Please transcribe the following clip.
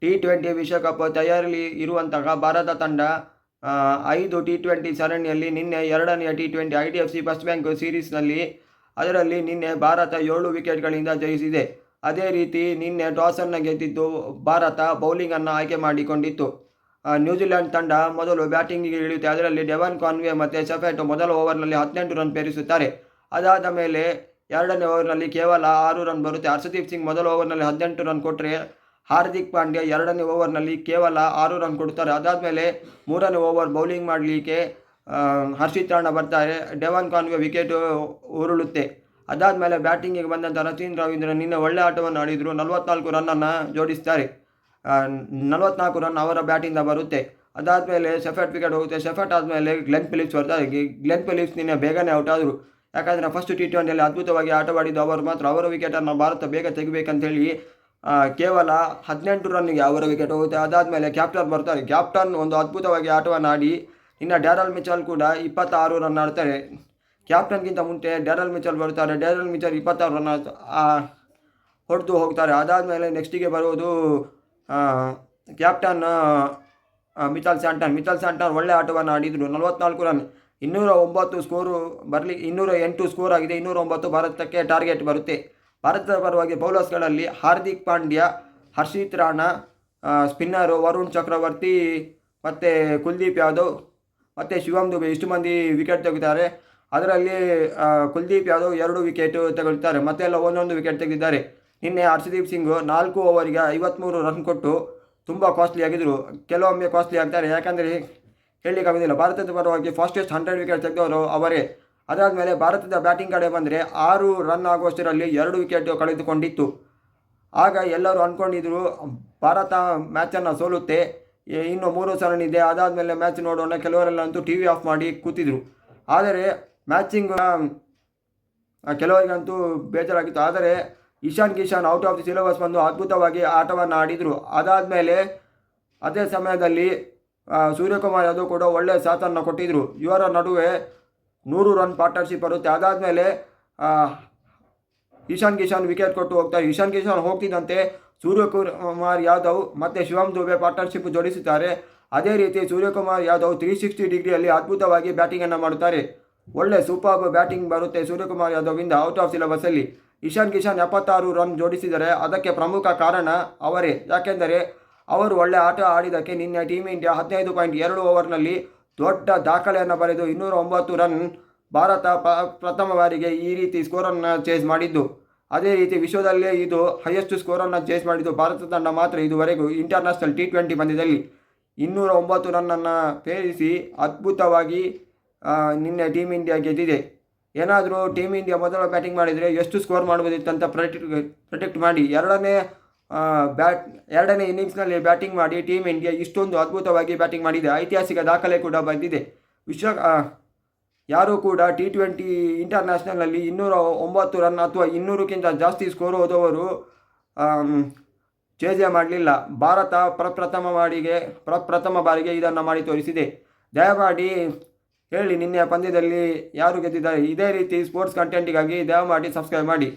T20 ವಿಶ್ವಕಪ್ ತಯಾರಿಯಲ್ಲಿ ಇರುವಂತಹ ಭಾರತ ತಂಡ 5 T20 ಸರಣಿಯಲ್ಲಿ ನಿನ್ನೆ ಎರಡನೆಯ T20 IDFC ಫಸ್ಟ್ ಬ್ಯಾಂಕ್ ಸೀರೀಸ್ನಲ್ಲಿ ಅದರಲ್ಲಿ ನಿನ್ನೆ ಭಾರತ 7 ವಿಕೆಟ್ಗಳಿಂದ ಜಯಿಸಿದೆ. ಅದೇ ರೀತಿ ನಿನ್ನೆ ಟಾಸನ್ನು ಗೆದ್ದಿದ್ದು ಭಾರತ ಬೌಲಿಂಗನ್ನು ಆಯ್ಕೆ ಮಾಡಿಕೊಂಡಿತ್ತು. ನ್ಯೂಜಿಲೆಂಡ್ ತಂಡ ಮೊದಲು ಬ್ಯಾಟಿಂಗಿಗೆ ಇಳಿಯುತ್ತೆ. ಅದರಲ್ಲಿ ಡೆವನ್ ಕಾನ್ವೆ ಮತ್ತು ಶಫೆಟ್ ಮೊದಲ ಓವರ್ನಲ್ಲಿ 18 ರನ್ ಪೇರಿಸುತ್ತಾರೆ. ಅದಾದ ಮೇಲೆ ಎರಡನೇ ಓವರ್ನಲ್ಲಿ ಕೇವಲ 6 ರನ್ ಬರುತ್ತೆ. ಹರ್ಷದೀಪ್ ಸಿಂಗ್ ಮೊದಲ ಓವರ್ನಲ್ಲಿ 18 ರನ್ ಕೊಟ್ಟರೆ ಹಾರ್ದಿಕ್ ಪಾಂಡ್ಯ ಎರಡನೇ ಓವರ್ನಲ್ಲಿ ಕೇವಲ 6 ರನ್ ಕೊಡ್ತಾರೆ. ಅದಾದಮೇಲೆ ಮೂರನೇ ಓವರ್ ಬೌಲಿಂಗ್ ಮಾಡಲಿಕ್ಕೆ ಹರ್ಷಿತ್ ರಾಣಾ ಬರ್ತಾರೆ. Devon convoy wicket ಉರುಳುತ್ತೆ. ಅದಾದಮೇಲೆ ಬ್ಯಾಟಿಂಗಿಗೆ ಬಂದಂಥ ರಚಿನ್ ರವೀಂದ್ರ ನಿನ್ನೆ ಒಳ್ಳೆ ಆಟವನ್ನು ಆಡಿದರು. 44 ರನ್ನನ್ನು ಜೋಡಿಸ್ತಾರೆ. 44 ರನ್ ಅವರ ಬ್ಯಾಟಿಂದ ಬರುತ್ತೆ. ಅದಾದಮೇಲೆ ಶಫೆಟ್ ವಿಕೆಟ್ ಹೋಗುತ್ತೆ. ಶಫೆಟ್ ಆದಮೇಲೆ ಗ್ಲೆನ್ ಫಿಲಿಪ್ಸ್ ಬರ್ತಾರೆ. ಗ್ಲೆನ್ ಫಿಲಿಪ್ಸ್ ನಿನ್ನೆ ಬೇಗನೆ ಔಟ್ ಆದರು. ಯಾಕಂದರೆ ಫಸ್ಟ್ T20ಯಲ್ಲಿ ಅದ್ಭುತವಾಗಿ ಆಟವಾಡಿದ್ದು ಅವರು ಮಾತ್ರ. ಅವರ ವಿಕೆಟನ್ನು ಭಾರತ ಬೇಗ ತೆಗಿಬೇಕಂತೇಳಿ ಕೇವಲ 18 ರನ್ನಿಗೆ ಅವರ ವಿಕೆಟ್ ಹೋಗುತ್ತೆ. ಅದಾದಮೇಲೆ ಕ್ಯಾಪ್ಟನ್ ಬರ್ತಾರೆ. ಕ್ಯಾಪ್ಟನ್ ಒಂದು ಅದ್ಭುತವಾಗಿ ಆಟವನ್ನು ಆಡಿ ಇನ್ನು ಡ್ಯಾರಲ್ ಮಿಚೆಲ್ ಕೂಡ 26 ರನ್ ಆಡ್ತಾರೆ. ಕ್ಯಾಪ್ಟನ್ಗಿಂತ ಮುಂಚೆ ಡ್ಯಾರಲ್ ಮಿಚೆಲ್ ಬರ್ತಾರೆ. ಡ್ಯಾರಲ್ ಮಿಚೆಲ್ 26 ರನ್ ಹೊಡೆದು ಹೋಗ್ತಾರೆ. ಅದಾದಮೇಲೆ ನೆಕ್ಸ್ಟಿಗೆ ಬರುವುದು ಕ್ಯಾಪ್ಟನ್ ಮಿಚೆಲ್ ಸ್ಯಾಂಟನ್ ಒಳ್ಳೆ ಆಟವನ್ನು ಆಡಿದರು. 44 ರನ್, 209 ಸ್ಕೋರು 208 ಸ್ಕೋರ್ ಆಗಿದೆ. 209 ಭಾರತಕ್ಕೆ ಟಾರ್ಗೆಟ್ ಬರುತ್ತೆ. ಭಾರತದ ಪರವಾಗಿ ಬೌಲರ್ಸ್ಗಳಲ್ಲಿ ಹಾರ್ದಿಕ್ ಪಾಂಡ್ಯ, ಹರ್ಷಿತ್ ರಾಣಾ, ಸ್ಪಿನ್ನರು ವರುಣ್ ಚಕ್ರವರ್ತಿ ಮತ್ತು ಕುಲ್ದೀಪ್ ಯಾದವ್ ಮತ್ತು ಶಿವಮ್ ದುಬೆ ಇಷ್ಟು ಮಂದಿ ವಿಕೆಟ್ ತೆಗಿತಾರೆ. ಅದರಲ್ಲಿ ಕುಲ್ದೀಪ್ ಯಾದವ್ 2 ವಿಕೆಟ್ ತೆಗೆದುತ್ತಾರೆ. ಮತ್ತೆಲ್ಲ ಒಂದೊಂದು ವಿಕೆಟ್ ತೆಗೆದಿದ್ದಾರೆ. ನಿನ್ನೆ ಹರ್ಷದೀಪ್ ಸಿಂಗ್ 4 ಓವರಿಗೆ 53 ರನ್ ಕೊಟ್ಟು ತುಂಬ ಕಾಸ್ಟ್ಲಿ ಆಗಿದ್ದರು. ಕೆಲವೊಮ್ಮೆ ಕಾಸ್ಟ್ಲಿ ಆಗ್ತಾರೆ, ಯಾಕಂದರೆ ಹೇಳಲಿಕ್ಕಾಗೋದಿಲ್ಲ. ಭಾರತದ ಪರವಾಗಿ ಫಾಸ್ಟೆಸ್ಟ್ 100 ವಿಕೆಟ್ ತೆಗೆದವರು ಅವರೇ. ಅದಾದಮೇಲೆ ಭಾರತದ ಬ್ಯಾಟಿಂಗ್ ಕಡೆ ಬಂದರೆ 6 ರನ್ ಆಗುವಷ್ಟರಲ್ಲಿ 2 ವಿಕೆಟ್ ಕಳೆದುಕೊಂಡಿತ್ತು. ಆಗ ಎಲ್ಲರೂ ಅಂದ್ಕೊಂಡಿದ್ರು ಭಾರತ ಮ್ಯಾಚನ್ನು ಸೋಲುತ್ತೆ, ಇನ್ನು 3 ಸರಣಿ ಇದೆ, ಅದಾದಮೇಲೆ ಮ್ಯಾಚ್ ನೋಡೋಣ. ಕೆಲವರೆಲ್ಲ ಅಂತೂ TV ಆಫ್ ಮಾಡಿ ಕೂತಿದ್ರು. ಆದರೆ ಮ್ಯಾಚಿಂಗ್ ಕೆಲವರಿಗಂತೂ ಬೇಜಾರಾಗಿತ್ತು. ಆದರೆ Ishan Kishan out of the syllabus ಬಂದು ಅದ್ಭುತವಾಗಿ ಆಟವನ್ನು ಆಡಿದರು. ಅದಾದಮೇಲೆ ಅದೇ ಸಮಯದಲ್ಲಿ ಸೂರ್ಯಕುಮಾರ್ ಯಾದವ್ ಕೂಡ ಒಳ್ಳೆಯ ಸಾಥನ್ನು ಕೊಟ್ಟಿದ್ದರು. ಇವರ ನಡುವೆ 100 ರನ್ ಪಾರ್ಟ್ನರ್ಶಿಪ್ ಬರುತ್ತೆ. ಅದಾದಮೇಲೆ ಇಶಾನ್ ಕಿಶನ್ ವಿಕೆಟ್ ಕೊಟ್ಟು ಹೋಗ್ತಾರೆ. ಇಶಾನ್ ಕಿಶನ್ ಹೋಗ್ತಿದ್ದಂತೆ ಸೂರ್ಯಕುಮಾರ್ ಯಾದವ್ ಮತ್ತು ಶಿವಮ್ ದುಬೆ ಪಾರ್ಟ್ನರ್ಶಿಪ್ ಜೋಡಿಸುತ್ತಾರೆ. ಅದೇ ರೀತಿ ಸೂರ್ಯಕುಮಾರ್ ಯಾದವ್ 360 ಡಿಗ್ರಿಯಲ್ಲಿ ಅದ್ಭುತವಾಗಿ ಬ್ಯಾಟಿಂಗನ್ನು ಮಾಡುತ್ತಾರೆ. ಒಳ್ಳೆ ಸೂಪರ್ ಬ್ಯಾಟಿಂಗ್ ಬರುತ್ತೆ ಸೂರ್ಯಕುಮಾರ್ ಯಾದವ್ಗಿಂದ ಔಟ್ ಆಫ್ ಸಿಲೆಬಸ್ಸಲ್ಲಿ. ಇಶಾನ್ ಕಿಶನ್ 76 ರನ್ ಜೋಡಿಸಿದರೆ ಅದಕ್ಕೆ ಪ್ರಮುಖ ಕಾರಣ ಅವರೇ. ಯಾಕೆಂದರೆ ಅವರು ಒಳ್ಳೆ ಆಟ ಆಡಿದ್ದಕ್ಕೆ ನಿನ್ನೆ ಟೀಮ್ ಇಂಡಿಯಾ 15.2 ಓವರ್ನಲ್ಲಿ ದೊಡ್ಡ ದಾಖಲೆಯನ್ನು ಬರೆದು 209 ರನ್ ಭಾರತ ಪ್ರಥಮ ಬಾರಿಗೆ ಈ ರೀತಿ ಸ್ಕೋರನ್ನು ಚೇಸ್ ಮಾಡಿದ್ದು. ಅದೇ ರೀತಿ ವಿಶ್ವದಲ್ಲೇ ಇದು ಹೈಯೆಸ್ಟ್ ಸ್ಕೋರನ್ನು ಚೇಸ್ ಮಾಡಿದ್ದು ಭಾರತ ತಂಡ ಮಾತ್ರ ಇದುವರೆಗೂ ಇಂಟರ್ನ್ಯಾಷನಲ್ T20 ಪಂದ್ಯದಲ್ಲಿ. 209 ರನ್ನನ್ನು ಪೇರಿಸಿ ಅದ್ಭುತವಾಗಿ ನಿನ್ನೆ ಟೀಮ್ ಇಂಡಿಯಾ ಗೆದ್ದಿದೆ. ಏನಾದರೂ ಟೀಮ್ ಇಂಡಿಯಾ ಮೊದಲ ಬ್ಯಾಟಿಂಗ್ ಮಾಡಿದರೆ ಎಷ್ಟು ಸ್ಕೋರ್ ಮಾಡ್ಬೋದಿತ್ತಂತ ಪ್ರೆಡಿಕ್ಟ್ ಮಾಡಿ ಎರಡನೇ ಇನ್ನಿಂಗ್ಸ್ನಲ್ಲಿ ಬ್ಯಾಟಿಂಗ್ ಮಾಡಿ ಟೀಮ್ ಇಂಡಿಯಾ ಇಷ್ಟೊಂದು ಅದ್ಭುತವಾಗಿ ಬ್ಯಾಟಿಂಗ್ ಮಾಡಿದೆ. ಐತಿಹಾಸಿಕ ದಾಖಲೆ ಕೂಡ ಬಂದಿದೆ. ಯಾರೂ ಕೂಡ T20 ಇಂಟರ್ನ್ಯಾಷನಲ್ನಲ್ಲಿ 209 ರನ್ ಅಥವಾ 200ಕ್ಕಿಂತ ಜಾಸ್ತಿ ಸ್ಕೋರ್ ಹೋದವರು ಚೇಜೆ ಮಾಡಲಿಲ್ಲ. ಭಾರತ ಪ್ರಪ್ರಥಮ ಬಾರಿಗೆ ಇದನ್ನು ಮಾಡಿ ತೋರಿಸಿದೆ. ದಯಮಾಡಿ ಹೇಳಿ ನಿನ್ನೆ ಪಂದ್ಯದಲ್ಲಿ ಯಾರು ಗೆದ್ದಿದ್ದಾರೆ. ಇದೇ ರೀತಿ ಸ್ಪೋರ್ಟ್ಸ್ ಕಂಟೆಂಟಿಗಾಗಿ ದಯಮಾಡಿ ಸಬ್ಸ್ಕ್ರೈಬ್ ಮಾಡಿ.